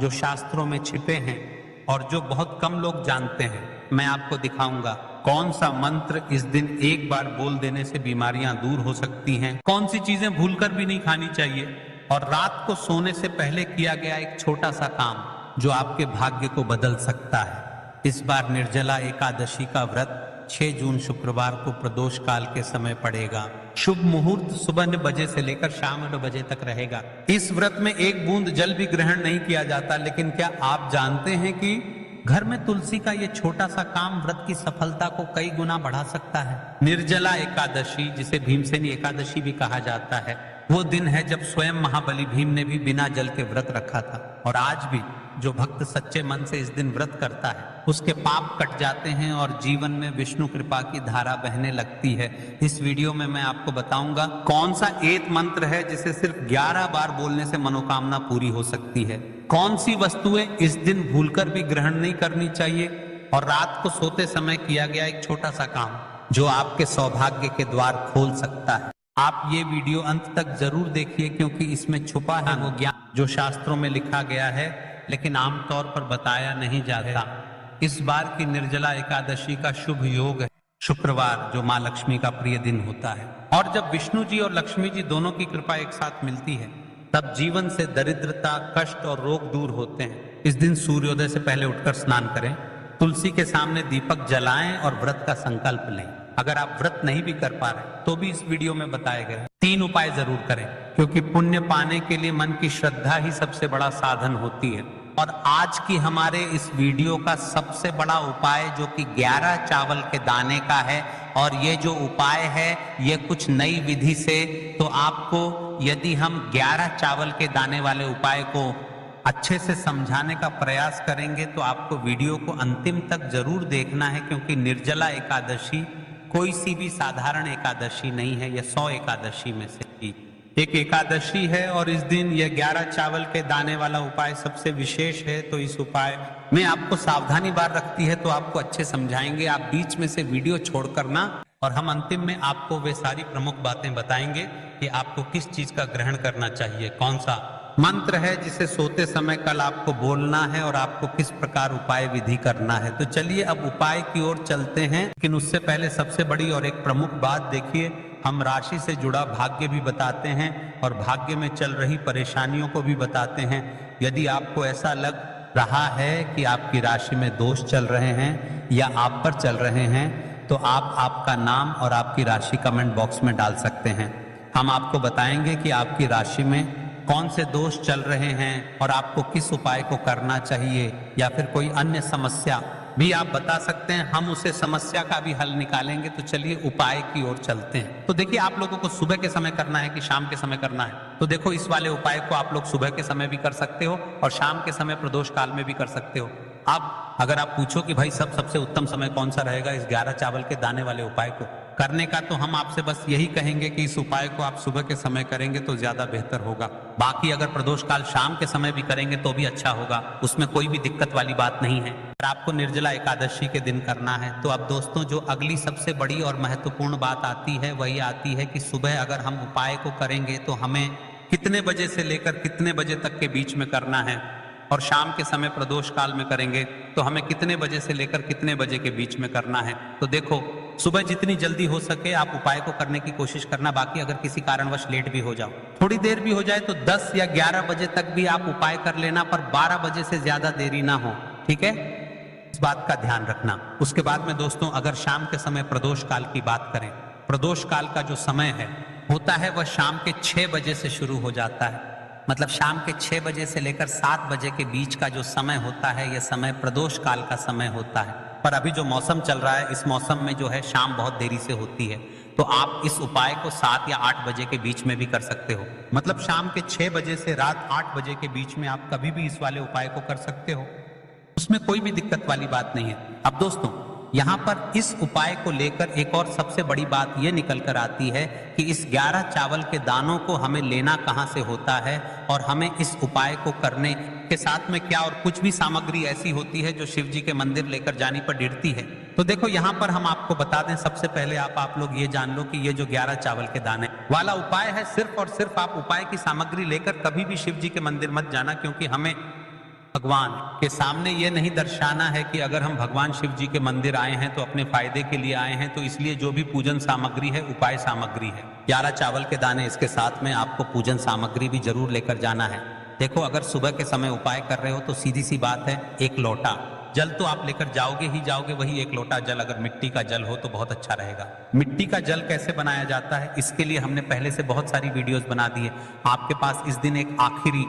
जो शास्त्रों में छिपे हैं और जो बहुत कम लोग जानते हैं। मैं आपको दिखाऊंगा कौन सा मंत्र इस दिन एक बार बोल देने से बीमारियां दूर हो सकती हैं, कौन सी चीजें भूलकर भी नहीं खानी चाहिए, और रात को सोने से पहले किया गया एक छोटा सा काम जो आपके भाग्य को बदल सकता है। इस बार निर्जला एकादशी का व्रत 6 जून शुक्रवार को प्रदोष काल के समय पड़ेगा। शुभ मुहूर्त सुबह 9 बजे से लेकर शाम 9 बजे तक रहेगा। इस व्रत में एक बूंद जल भी ग्रहण नहीं किया जाता, लेकिन क्या आप जानते हैं कि घर में तुलसी का ये छोटा सा काम व्रत की सफलता को कई गुना बढ़ा सकता है। निर्जला एकादशी, जिसे भीमसेनी एकादशी भी कहा जाता है, वो दिन है जब स्वयं महाबली भीम ने भी बिना जल के व्रत रखा था। और आज भी जो भक्त सच्चे मन से इस दिन व्रत करता है उसके पाप कट जाते हैं और जीवन में विष्णु कृपा की धारा बहने लगती है। इस वीडियो में मैं आपको बताऊंगा कौन सा एक मंत्र है जिसे सिर्फ 11 बार बोलने से मनोकामना पूरी हो सकती है, कौन सी वस्तुएं इस दिन भूलकर भी ग्रहण नहीं करनी चाहिए, और रात को सोते समय किया गया एक छोटा सा काम जो आपके सौभाग्य के द्वार खोल सकता है। आप ये वीडियो अंत तक जरूर देखिए, क्योंकि इसमें छुपा है वो ज्ञान जो शास्त्रों में लिखा गया है लेकिन आमतौर पर बताया नहीं जाता। इस बार की निर्जला एकादशी का शुभ योग है शुक्रवार, जो माँ लक्ष्मी का प्रिय दिन होता है। और जब विष्णु जी और लक्ष्मी जी दोनों की कृपा एक साथ मिलती है तब जीवन से दरिद्रता, कष्ट और रोग दूर होते हैं। इस दिन सूर्योदय से पहले उठकर स्नान करें, तुलसी के सामने दीपक जलाएं और व्रत का संकल्प लें। अगर आप व्रत नहीं भी कर पा रहे तो भी इस वीडियो में बताए गए 3 उपाय जरूर करें, क्योंकि पुण्य पाने के लिए मन की श्रद्धा ही सबसे बड़ा साधन होती है। और आज की हमारे इस वीडियो का सबसे बड़ा उपाय जो कि 11 चावल के दाने का है, और ये जो उपाय है ये कुछ नई विधि से, तो आपको यदि हम 11 चावल के दाने वाले उपाय को अच्छे से समझाने का प्रयास करेंगे तो आपको वीडियो को अंतिम तक जरूर देखना है, क्योंकि निर्जला एकादशी कोई सी भी साधारण एकादशी नहीं है, यह 100 एकादशी में से एक एकादशी है। और इस दिन यह 11 चावल के दाने वाला उपाय सबसे विशेष है। तो इस उपाय में आपको सावधानी बार रखती है, तो आपको अच्छे समझाएंगे। आप बीच में से वीडियो छोड़कर ना, और हम अंतिम में आपको वे सारी प्रमुख बातें बताएंगे कि आपको किस चीज का ग्रहण करना चाहिए, कौन सा मंत्र है जिसे सोते समय कल आपको बोलना है, और आपको किस प्रकार उपाय विधि करना है। तो चलिए अब उपाय की ओर चलते हैं, लेकिन उससे पहले सबसे बड़ी और एक प्रमुख बात देखिए, हम राशि से जुड़ा भाग्य भी बताते हैं और भाग्य में चल रही परेशानियों को भी बताते हैं। यदि आपको ऐसा लग रहा है कि आपकी राशि में दोष चल रहे हैं या आप पर चल रहे हैं, तो आप आपका नाम और आपकी राशि कमेंट बॉक्स में डाल सकते हैं। हम आपको बताएंगे कि आपकी राशि में कौन से दोष चल रहे हैं और आपको किस उपाय को करना चाहिए, या फिर कोई अन्य समस्या भी आप बता सकते हैं, हम उसे समस्या का भी हल निकालेंगे। तो चलिए उपाय की ओर चलते हैं। तो देखिए, आप लोगों को सुबह के समय करना है कि शाम के समय करना है, तो देखो इस वाले उपाय को आप लोग सुबह के समय भी कर सकते हो और शाम के समय प्रदोष काल में भी कर सकते हो। अब अगर आप पूछो कि भाई सबसे उत्तम समय कौन सा रहेगा इस 11 चावल के दाने वाले उपाय को करने का, तो हम आपसे बस यही कहेंगे कि इस उपाय को आप सुबह के समय करेंगे तो ज्यादा बेहतर होगा। बाकी अगर प्रदोष काल शाम के समय भी करेंगे तो भी अच्छा होगा, उसमें कोई भी दिक्कत वाली बात नहीं है। अगर आपको निर्जला एकादशी के दिन करना है तो अब दोस्तों जो अगली सबसे बड़ी और महत्वपूर्ण बात आती है वही आती है कि सुबह अगर हम उपाय को करेंगे तो हमें कितने बजे से लेकर कितने बजे तक के बीच में करना है, और शाम के समय प्रदोष काल में करेंगे तो हमें कितने बजे से लेकर कितने बजे के बीच में करना है। तो देखो, सुबह जितनी जल्दी हो सके आप उपाय को करने की कोशिश करना। बाकी अगर किसी कारणवश लेट भी हो जाओ, थोड़ी देर भी हो जाए, तो 10 या 11 बजे तक भी आप उपाय कर लेना, पर 12 बजे से ज्यादा देरी ना हो, ठीक है? इस बात का ध्यान रखना। उसके बाद में दोस्तों अगर शाम के समय प्रदोष काल की बात करें, प्रदोष काल का जो समय है होता है वह शाम के 6 बजे से शुरू हो जाता है। मतलब शाम के 6 बजे से लेकर 7 बजे के बीच का जो समय होता है यह समय प्रदोष काल का समय होता है। पर अभी जो मौसम चल रहा है इस मौसम में जो है शाम बहुत देरी से होती है, तो आप इस उपाय को 7 या 8 बजे के बीच में भी कर सकते हो। मतलब शाम के 6 बजे से रात 8 बजे के बीच में आप कभी भी इस वाले उपाय को कर सकते हो, उसमें कोई भी दिक्कत वाली बात नहीं है। अब दोस्तों यहाँ पर इस उपाय को लेकर एक और सबसे बड़ी बात यह निकल कर आती है कि इस 11 चावल के दानों को हमें लेना कहाँ से होता है, और हमें इस उपाय को करने के साथ में क्या और कुछ भी सामग्री ऐसी होती है जो शिव जी के मंदिर लेकर जाने पर गिरती है। तो देखो यहाँ पर हम आपको बता दें, सबसे पहले आप लोग ये जान लो कि ये जो 11 चावल के दाने वाला उपाय है, सिर्फ और सिर्फ आप उपाय की सामग्री लेकर कभी भी शिव जी के मंदिर मत जाना, क्योंकि हमें भगवान के सामने ये नहीं दर्शाना है कि अगर हम भगवान शिव जी के मंदिर आए हैं तो अपने फायदे के लिए आए हैं, तो इसलिए जो भी पूजन सामग्री है उपाय सामग्री है। 11 चावल के दाने, इसके साथ में आपको पूजन सामग्री भी जरूर लेकर जाना है। देखो, अगर सुबह के समय उपाय कर रहे हो तो सीधी सी बात है, एक लोटा जल तो आप लेकर जाओगे ही जाओगे, वही एक लोटा जल अगर मिट्टी का जल हो तो बहुत अच्छा रहेगा। मिट्टी का जल कैसे बनाया जाता है, इसके लिए हमने पहले से बहुत सारी वीडियोस बना दी है। आपके पास इस दिन एक आखिरी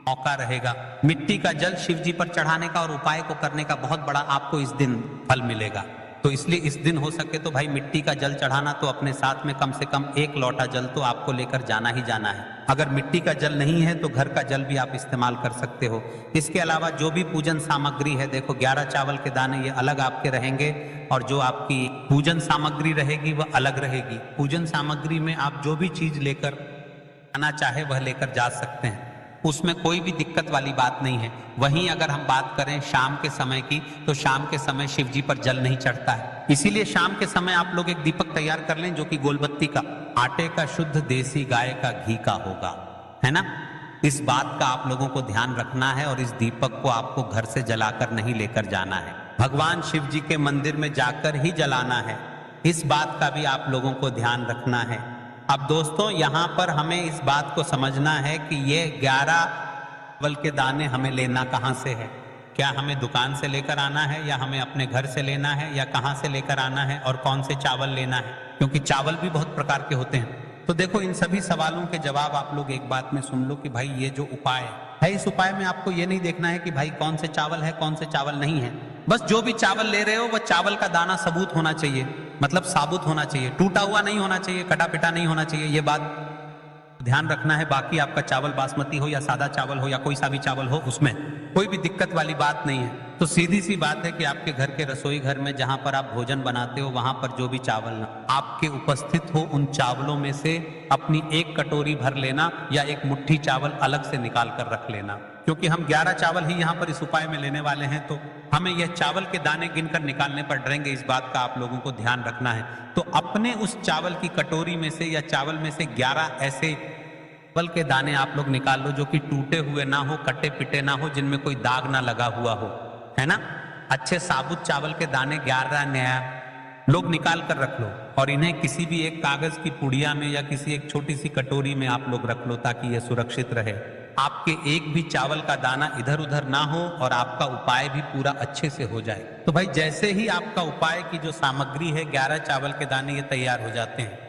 मौका रहेगा मिट्टी का जल शिव जी पर चढ़ाने का और उपाय को करने का, बहुत बड़ा आपको इस दिन फल मिलेगा। तो इसलिए इस दिन हो सके तो भाई मिट्टी का जल चढ़ाना, तो अपने साथ में कम से कम एक लोटा जल तो आपको लेकर जाना ही जाना है। अगर मिट्टी का जल नहीं है तो घर का जल भी आप इस्तेमाल कर सकते हो। इसके अलावा जो भी पूजन सामग्री है, देखो 11 चावल के दाने ये अलग आपके रहेंगे और जो आपकी पूजन सामग्री रहेगी वह अलग रहेगी। पूजन सामग्री में आप जो भी चीज लेकर आना चाहे वह लेकर जा सकते हैं, उसमें कोई भी दिक्कत वाली बात नहीं है। वहीं अगर हम बात करें शाम के समय की, तो शाम के समय शिव जी पर जल नहीं चढ़ता है, इसीलिए शाम के समय आप लोग एक दीपक तैयार कर लें जो कि गोलबत्ती का, आटे का, शुद्ध देसी गाय का घी का होगा, है ना। इस बात का आप लोगों को ध्यान रखना है और इस दीपक को आपको घर से जलाकर नहीं लेकर जाना है, भगवान शिव जी के मंदिर में जाकर ही जलाना है। इस बात का भी आप लोगों को ध्यान रखना है। अब दोस्तों, यहाँ पर हमें इस बात को समझना है कि ये 11 चावल के दाने हमें लेना कहाँ से है। क्या हमें दुकान से लेकर आना है या हमें अपने घर से लेना है या कहाँ से लेकर आना है और कौन से चावल लेना है, क्योंकि चावल भी बहुत प्रकार के होते हैं। तो देखो, इन सभी सवालों के जवाब आप लोग एक बात में सुन लो कि भाई ये जो उपाय है, इस उपाय में आपको ये नहीं देखना है कि भाई कौन से चावल है कौन से चावल नहीं है। बस जो भी चावल ले रहे हो वह चावल का दाना सबूत होना चाहिए, मतलब साबुत होना चाहिए, टूटा हुआ नहीं होना चाहिए, कटा पिटा नहीं होना चाहिए, ये बात ध्यान रखना है। बाकी आपका चावल बासमती हो या सादा चावल हो या कोई सा भी चावल हो, उसमें कोई भी दिक्कत वाली बात नहीं है। तो सीधी सी बात है कि आपके घर के रसोई घर में जहां पर आप भोजन बनाते हो, वहां पर जो भी चावल आपके उपस्थित हो, उन चावलों में से अपनी एक कटोरी भर लेना या एक मुट्ठी चावल अलग से निकाल कर रख लेना, क्योंकि हम 11 चावल ही यहाँ पर इस उपाय में लेने वाले हैं, तो हमें यह चावल के दाने गिनकर निकालने पड़ रहेंगे। इस बात का आप लोगों को ध्यान रखना है। तो अपने उस चावल की कटोरी में से या चावल में से 11 ऐसे चावल के दाने आप लोग निकाल लो जो कि टूटे हुए ना हो, कटे पिटे ना हो, जिनमें कोई दाग ना लगा हुआ हो, है ना। अच्छे साबुत चावल के दाने 11 नया लोग निकाल कर रख लो और इन्हें किसी भी एक कागज की पुड़िया में या किसी एक छोटी सी कटोरी में आप लोग रख लो, ताकि यह सुरक्षित रहे। आपके एक भी चावल का दाना इधर उधर ना हो और आपका उपाय भी पूरा अच्छे से हो जाए। तो भाई जैसे ही आपका उपाय की जो सामग्री है, 11 चावल के दाने, ये तैयार हो जाते हैं,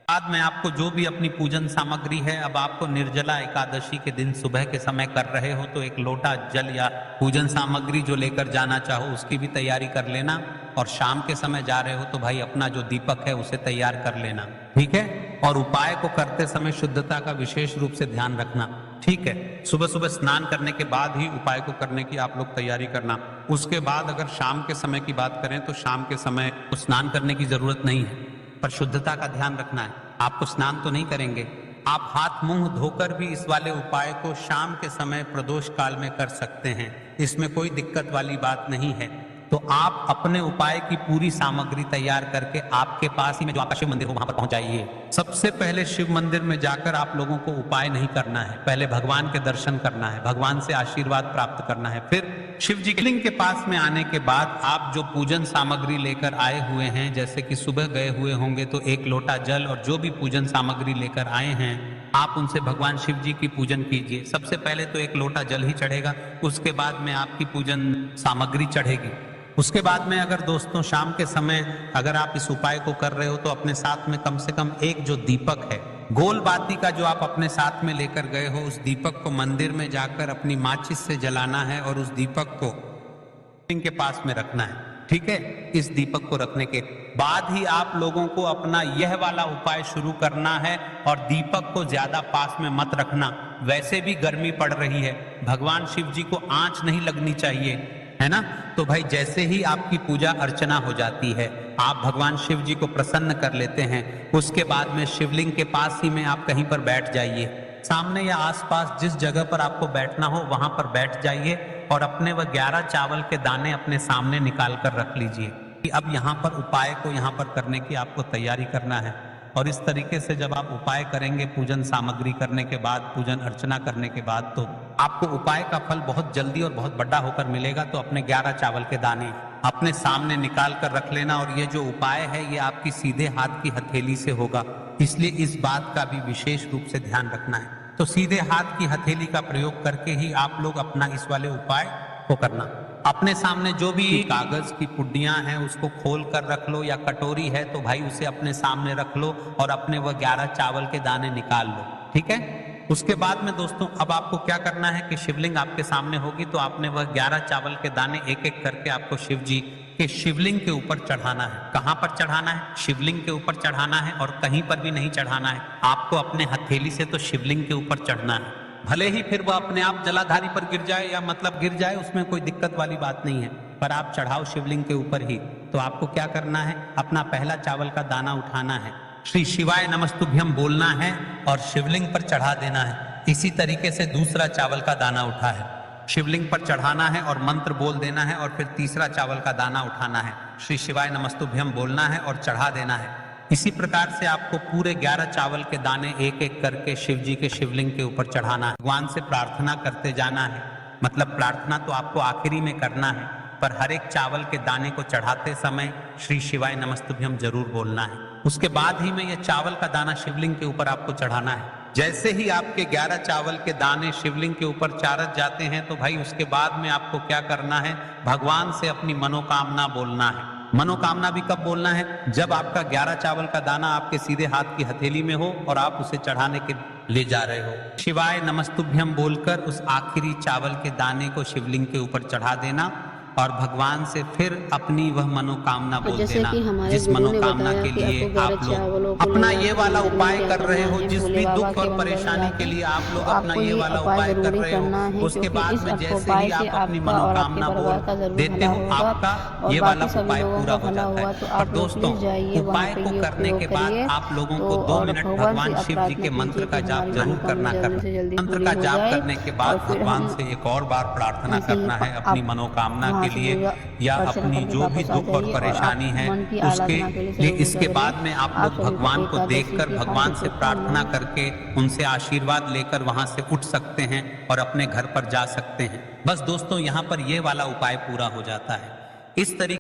बाद में आपको जो भी अपनी पूजन सामग्री है, अब आपको निर्जला एकादशी के दिन सुबह के समय कर रहे हो तो एक लोटा जल या पूजन सामग्री जो लेकर जाना चाहो उसकी भी तैयारी कर लेना, और शाम के समय जा रहे हो तो भाई अपना जो दीपक है उसे तैयार कर लेना, ठीक है। और उपाय को करते समय शुद्धता का विशेष रूप से ध्यान रखना, ठीक है। सुबह सुबह स्नान करने के बाद ही उपाय को करने की आप लोग तैयारी करना। उसके बाद अगर शाम के समय की बात करें तो शाम के समय स्नान करने की जरूरत नहीं है, पर शुद्धता का ध्यान रखना है। आपको स्नान तो नहीं करेंगे, आप हाथ मुंह धोकर भी इस वाले उपाय को शाम के समय प्रदोष काल में कर सकते हैं, इसमें कोई दिक्कत वाली बात नहीं है। तो आप अपने उपाय की पूरी सामग्री तैयार करके आपके पास ही में जो आपका शिव मंदिर हो वहां पर पहुंच जाइए। सबसे पहले शिव मंदिर में जाकर आप लोगों को उपाय नहीं करना है, पहले भगवान के दर्शन करना है, भगवान से आशीर्वाद प्राप्त करना है। फिर शिव जी के लिंग के पास में आने के बाद आप जो पूजन सामग्री लेकर आए हुए हैं, जैसे कि सुबह गए हुए होंगे तो एक लोटा जल और जो भी पूजन सामग्री लेकर आए हैं, आप उनसे भगवान शिव जी की पूजन कीजिए। सबसे पहले तो एक लोटा जल ही चढ़ेगा, उसके बाद में आपकी पूजन सामग्री चढ़ेगी। उसके बाद में अगर दोस्तों शाम के समय अगर आप इस उपाय को कर रहे हो तो अपने साथ में कम से कम एक जो दीपक है, गोल बाती का जो आप अपने साथ में लेकर गए हो, उस दीपक को मंदिर में जाकर अपनी माचिस से जलाना है और उस दीपक को शिवलिंग के पास में रखना है, ठीक है। इस दीपक को रखने के बाद ही आप लोगों को अपना यह वाला उपाय शुरू करना है और दीपक को ज्यादा पास में मत रखना। वैसे भी गर्मी पड़ रही है, भगवान शिव जी को आंच नहीं लगनी चाहिए, है ना। तो भाई जैसे ही आपकी पूजा अर्चना हो जाती है, आप भगवान शिव जी को प्रसन्न कर लेते हैं, उसके बाद में शिवलिंग के पास ही में आप कहीं पर बैठ जाइए, सामने या आसपास जिस जगह पर आपको बैठना हो वहां पर बैठ जाइए और अपने वह 11 चावल के दाने अपने सामने निकाल कर रख लीजिए कि अब यहाँ पर उपाय को यहाँ पर करने की आपको तैयारी करना है। और इस तरीके से जब आप उपाय करेंगे पूजन सामग्री करने के बाद, पूजन अर्चना करने के बाद, तो आपको उपाय का फल बहुत जल्दी और बहुत बड़ा होकर मिलेगा। तो अपने 11 चावल के दाने अपने सामने निकाल कर रख लेना। और ये जो उपाय है ये आपकी सीधे हाथ की हथेली से होगा, इसलिए इस बात का भी विशेष रूप से ध्यान रखना है। तो सीधे हाथ की हथेली का प्रयोग करके ही आप लोग अपना इस वाले उपाय को करना। अपने सामने जो भी कागज की पुड्डियां हैं उसको खोल कर रख लो, या कटोरी है तो भाई उसे अपने सामने रख लो और अपने वह 11 चावल के दाने निकाल लो। ठीक है। उसके बाद में दोस्तों अब आपको क्या करना है कि शिवलिंग आपके सामने होगी तो आपने वह 11 चावल के दाने एक एक करके आपको शिव जी के शिवलिंग के ऊपर चढ़ाना है। कहां पर चढ़ाना है? शिवलिंग के ऊपर चढ़ाना है, और कहीं पर भी नहीं चढ़ाना है। आपको अपने हथेली से तो शिवलिंग के ऊपर चढ़ना है। भले ही फिर वह अपने आप जलाधारी पर गिर जाए, या मतलब गिर जाए, उसमें कोई दिक्कत वाली बात नहीं है, पर आप चढ़ाओ शिवलिंग के ऊपर ही। तो आपको क्या करना है? अपना पहला चावल का दाना उठाना है, श्री शिवाय नमस्तुभ्यम बोलना है और शिवलिंग पर चढ़ा देना है। इसी तरीके से दूसरा चावल का दाना उठा है, शिवलिंग पर चढ़ाना है और मंत्र बोल देना है। और फिर तीसरा चावल का दाना उठाना है, श्री शिवाय नमस्तुभ्यम बोलना है और चढ़ा देना है। इसी प्रकार से आपको पूरे 11 चावल के दाने एक एक करके शिव जी के शिवलिंग के ऊपर चढ़ाना है। भगवान से प्रार्थना करते जाना है। मतलब प्रार्थना तो आपको आखिरी में करना है, पर हर एक चावल के दाने को चढ़ाते समय श्री शिवाय नमस्तुभ्यम जरूर बोलना है। उसके बाद ही में यह चावल का दाना शिवलिंग के ऊपर आपको चढ़ाना है। जैसे ही आपके 11 चावल के दाने शिवलिंग के ऊपर चारत जाते हैं तो भाई उसके बाद में आपको क्या करना है? भगवान से अपनी मनोकामना बोलना है। मनोकामना भी कब बोलना है? जब आपका 11 चावल का दाना आपके सीधे हाथ की हथेली में हो और आप उसे चढ़ाने के ले जा रहे हो। शिवाय नमस्तुभ्यम बोलकर उस आखिरी चावल के दाने को शिवलिंग के ऊपर चढ़ा देना और भगवान से फिर अपनी वह मनोकामना बोल देना, जिस मनोकामना के लिए आप लोग अपना ये वाला उपाय कर रहे हो, जिस भी दुख और परेशानी के लिए आप लोग अपना ये वाला उपाय कर रहे हो, उसके बाद में जैसे ही आप अपनी मनोकामना बोल देते हो आपका ये वाला उपाय पूरा हो जाता है। और दोस्तों उपाय को करने के बाद आप लोगों को 2 मिनट भगवान शिव जी के मंत्र का जाप जरूर करना मंत्र का जाप करने के बाद भगवान से एक और बार प्रार्थना करना है अपनी मनोकामना के लिए, या अपनी जो भी दुख और परेशानी है उसके लिए। इसके बाद में आप लोग भगवान को देखकर भगवान से प्रार्थना करके उनसे आशीर्वाद लेकर वहां से उठ सकते हैं और अपने घर पर जा सकते हैं। बस दोस्तों यहाँ पर ये वाला उपाय पूरा हो जाता है। इस तरीके